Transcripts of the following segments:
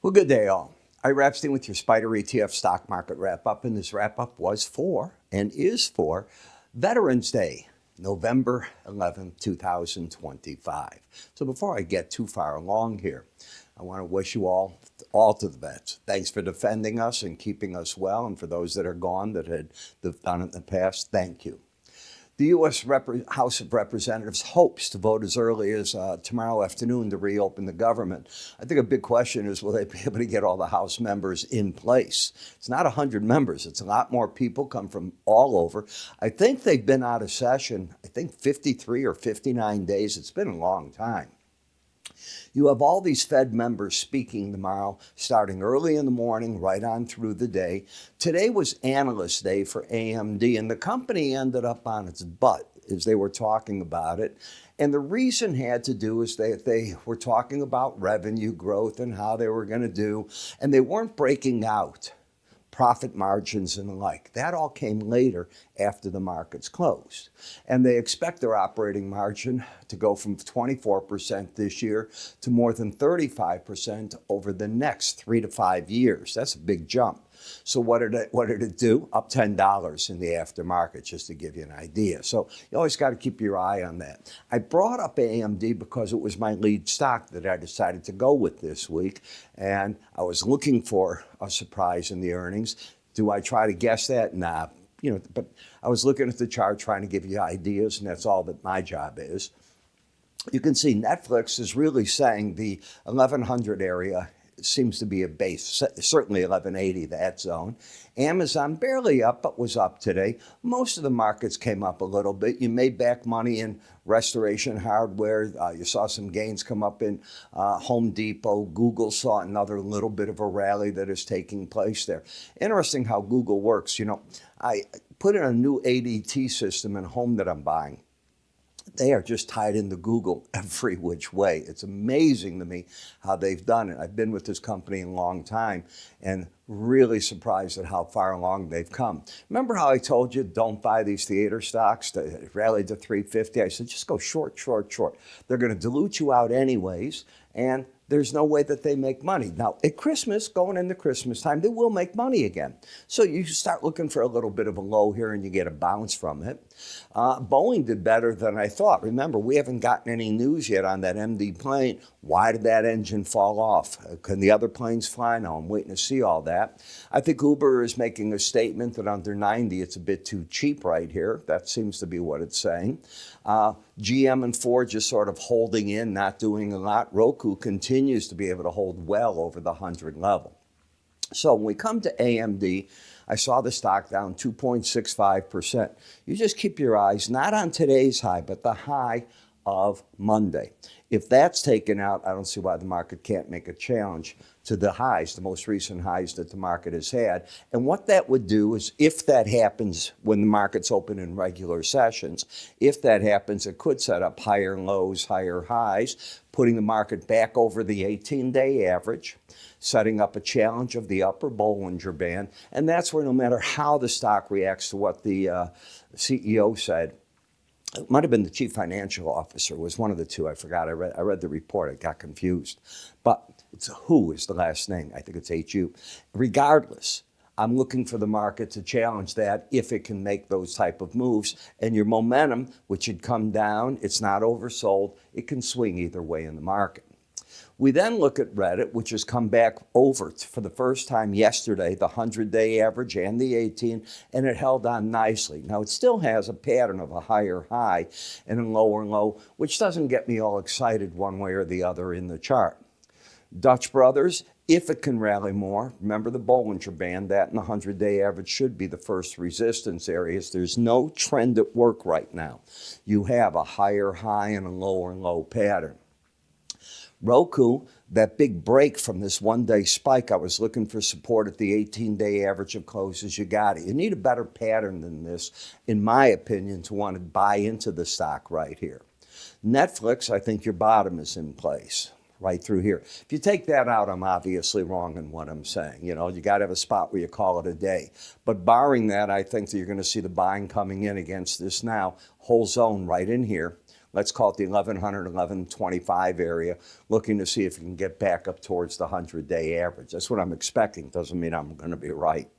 Well, good day, all. Ira Epstein with your SPDR ETF stock market wrap-up, and this wrap-up was for, and is for, Veterans Day, November 11th, 2025. So before I get too far along here, I want to wish you all to the vets. Thanks for defending us and keeping us well, and for those that are gone that had done it in the past, thank you. The U.S. House of Representatives hopes to vote as early as tomorrow afternoon to reopen the government. I think a big question is, will they be able to get all the House members in place? It's not 100 members. It's a lot more people come from all over. I think they've been out of session, 53 or 59 days. It's been a long time. You have all these Fed members speaking tomorrow, starting early in the morning, right on through the day. Today was Analyst Day for AMD, and the company ended up on its butt as they were talking about it. And the reason had to do is they were talking about revenue growth and how they were going to do, and they weren't breaking out profit margins and the like. That all came later after the markets closed. And they expect their operating margin to go from 24% this year to more than 35% over the next 3 to 5 years. That's a big jump. So what did it do? Up $10 in the aftermarket, just to give you an idea. So you always got to keep your eye on that. I brought up AMD because it was my lead stock that I decided to go with this week, and I was looking for a surprise in the earnings. Do I try to guess that? Nah. But I was looking at the chart, trying to give you ideas, and that's all that my job is. You can see Netflix is really saying the 1100 area seems to be a base, certainly 1180, that zone. Amazon barely up, but was up today. Most of the markets came up a little bit. You made back money in restoration hardware. You saw some gains come up in Home Depot. Google saw another little bit of a rally that is taking place there. Interesting how Google works. I put in a new ADT system in home that I'm buying. They are just tied into Google every which way. It's amazing to me how they've done it. I've been with this company a long time and really surprised at how far along they've come. Remember how I told you don't buy these theater stocks that rallied to 350? I said just go short, short, short. They're going to dilute you out anyways, and there's no way that they make money. Now, at Christmas, going into Christmas time, they will make money again. So you start looking for a little bit of a low here and you get a bounce from it. Boeing did better than I thought. Remember, we haven't gotten any news yet on that MD plane. Why did that engine fall off? Can the other planes fly? Now, I'm waiting to see all that. I think Uber is making a statement that under 90, it's a bit too cheap right here. That seems to be what it's saying. GM and Ford just sort of holding in, not doing a lot. Roku continues to be able to hold well over the 100 level. So when we come to AMD, I saw the stock down 2.65%. You just keep your eyes not on today's high, but the high of Monday. If that's taken out, I don't see why the market can't make a challenge to the highs, the most recent highs that the market has had. And what that would do is, if that happens when the market's open in regular sessions, if that happens, it could set up higher lows, higher highs, putting the market back over the 18-day average, setting up a challenge of the upper Bollinger Band. And that's where no matter how the stock reacts to what the CEO said, it might have been the chief financial officer, was one of the two. I forgot. I read the report. I got confused. But it's Who is the last name. I think it's H-U. Regardless, I'm looking for the market to challenge that if it can make those type of moves. And your momentum, which had come down, it's not oversold. It can swing either way in the market. We then look at Reddit, which has come back over for the first time yesterday, the 100-day average and the 18, and it held on nicely. Now, it still has a pattern of a higher high and a lower low, which doesn't get me all excited one way or the other in the chart. Dutch Brothers, if it can rally more, remember the Bollinger Band, that and the 100-day average should be the first resistance areas. There's no trend at work right now. You have a higher high and a lower low pattern. Roku, that big break from this one-day spike, I was looking for support at the 18-day average of closes. You got it. You need a better pattern than this, in my opinion, to want to buy into the stock right here. Netflix, I think your bottom is in place right through here. If you take that out, I'm obviously wrong in what I'm saying. You got to have a spot where you call it a day. But barring that, I think that you're going to see the buying coming in against this now. Whole zone right in here. let's call it the 1100, 1125 area, looking to see if you can get back up towards the 100-day average. That's what I'm expecting. Doesn't mean I'm going to be right.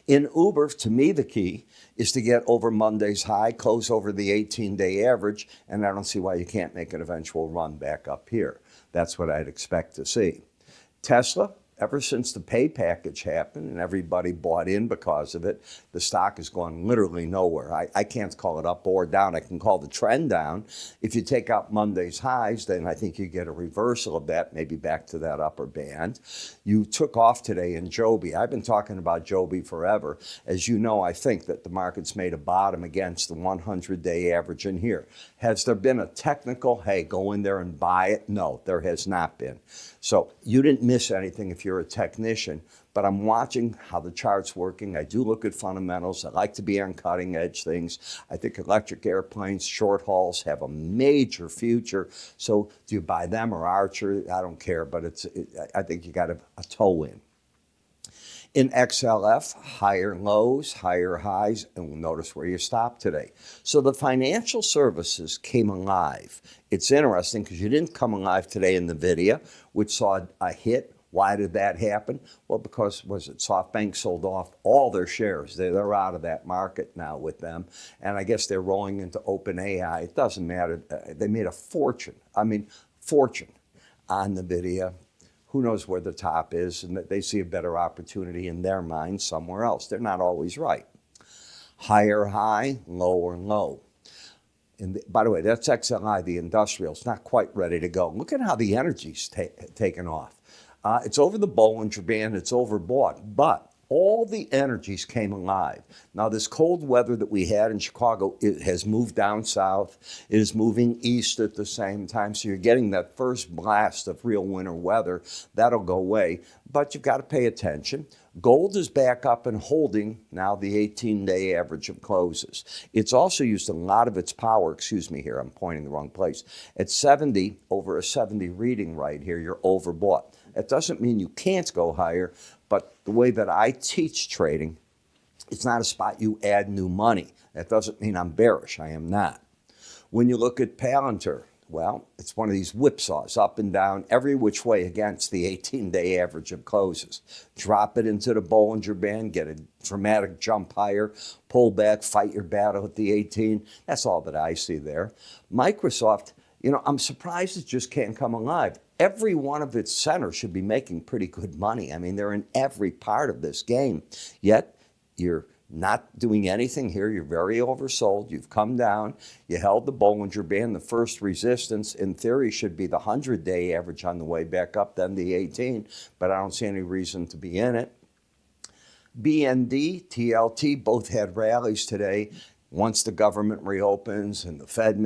In Uber, to me, the key is to get over Monday's high, close over the 18-day average, and I don't see why you can't make an eventual run back up here. That's what I'd expect to see. Tesla, ever since the pay package happened and everybody bought in because of it, the stock has gone literally nowhere. I can't call it up or down. I can call the trend down. If you take out Monday's highs, then I think you get a reversal of that, maybe back to that upper band. You took off today in Joby. I've been talking about Joby forever. As you know, I think that the market's made a bottom against the 100-day average in here. Has there been a technical, hey, go in there and buy it? No, there has not been. So you didn't miss anything if you're a technician, but I'm watching how the chart's working. I do look at fundamentals. I like to be on cutting edge things. I think electric airplanes, short hauls have a major future. So do you buy them or Archer? I don't care, but I think you got a toe in. In XLF, higher lows, higher highs, and we'll notice where you stopped today. So the financial services came alive. It's interesting because you didn't come alive today in the video, which saw a hit. Why did that happen? Well, because, SoftBank sold off all their shares. They're out of that market now with them. And I guess they're rolling into OpenAI. It doesn't matter. They made a fortune. Fortune on the video. Who knows where the top is, and that they see a better opportunity in their mind somewhere else. They're not always right. Higher high, lower low. And by the way, that's XLI, the industrial. It's not quite ready to go. Look at how the energy's taken off. It's over the Bollinger Band. It's overbought, but all the energies came alive. Now, this cold weather that we had in Chicago, it has moved down south. It is moving east at the same time. So you're getting that first blast of real winter weather. That'll go away, but you've got to pay attention. Gold is back up and holding now the 18-day average of closes. It's also used a lot of its power, here, I'm pointing the wrong place. At 70, over a 70 reading right here, you're overbought. That doesn't mean you can't go higher, but the way that I teach trading, it's not a spot you add new money. That doesn't mean I'm bearish. I am not. When you look at Palantir, well, it's one of these whipsaws, up and down, every which way against the 18-day average of closes. Drop it into the Bollinger Band, get a dramatic jump higher, pull back, fight your battle at the 18. That's all that I see there. Microsoft, I'm surprised it just can't come alive. Every one of its centers should be making pretty good money. They're in every part of this game. Yet, you're not doing anything here. You're very oversold. You've come down. You held the Bollinger Band. The first resistance, in theory, should be the 100-day average on the way back up, then the 18. But I don't see any reason to be in it. BND, TLT, both had rallies today. Once the government reopens and the Fed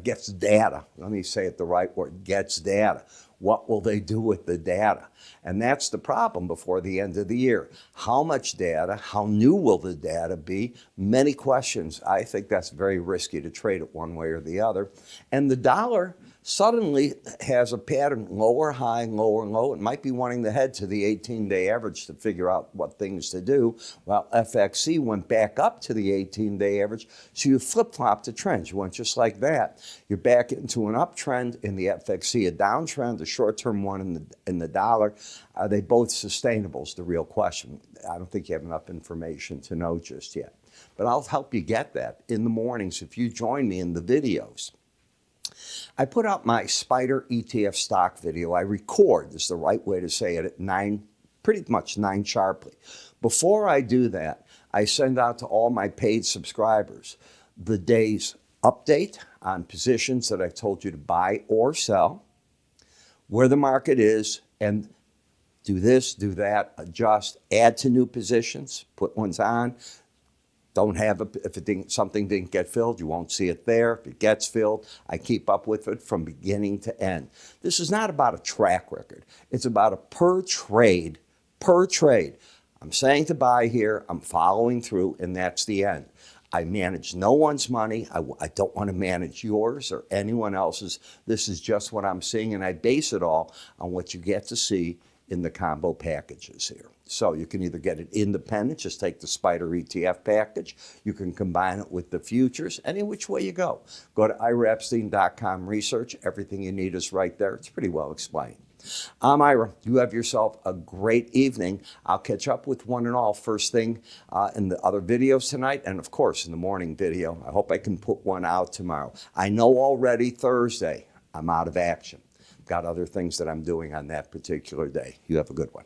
gets data, let me say it the right word, gets data. What will they do with the data? And that's the problem before the end of the year. How much data? How new will the data be? Many questions. I think that's very risky to trade it one way or the other. And the dollar suddenly has a pattern, lower high, lower low. It might be wanting to head to the 18-day average to figure out what things to do. Well, FXC went back up to the 18-day average, so you flip-flopped the trends. You went just like that. You're back into an uptrend in the FXC, a downtrend, a short-term one in the dollar. Are they both sustainable is the real question. I don't think you have enough information to know just yet. But I'll help you get that in the mornings if you join me in the videos. I put out my Spider ETF stock video. I record, is the right way to say it, at pretty much 9 sharply. Before I do that, I send out to all my paid subscribers the day's update on positions that I've told you to buy or sell, where the market is, and do this, do that, adjust, add to new positions, put ones on. Don't have if something didn't get filled, you won't see it there. If it gets filled, I keep up with it from beginning to end. This is not about a track record. It's about a per trade. I'm saying to buy here, I'm following through, and that's the end. I manage no one's money. I don't want to manage yours or anyone else's. This is just what I'm seeing, and I base it all on what you get to see in the combo packages here. So you can either get it independent, just take the SPDR ETF package. You can combine it with the futures, any which way you go. Go to iraepstein.com research. Everything you need is right there. It's pretty well explained. I'm Ira. You have yourself a great evening. I'll catch up with one and all first thing in the other videos tonight, and of course in the morning video. I hope I can put one out tomorrow. I know already Thursday I'm out of action. Got other things that I'm doing on that particular day. You have a good one.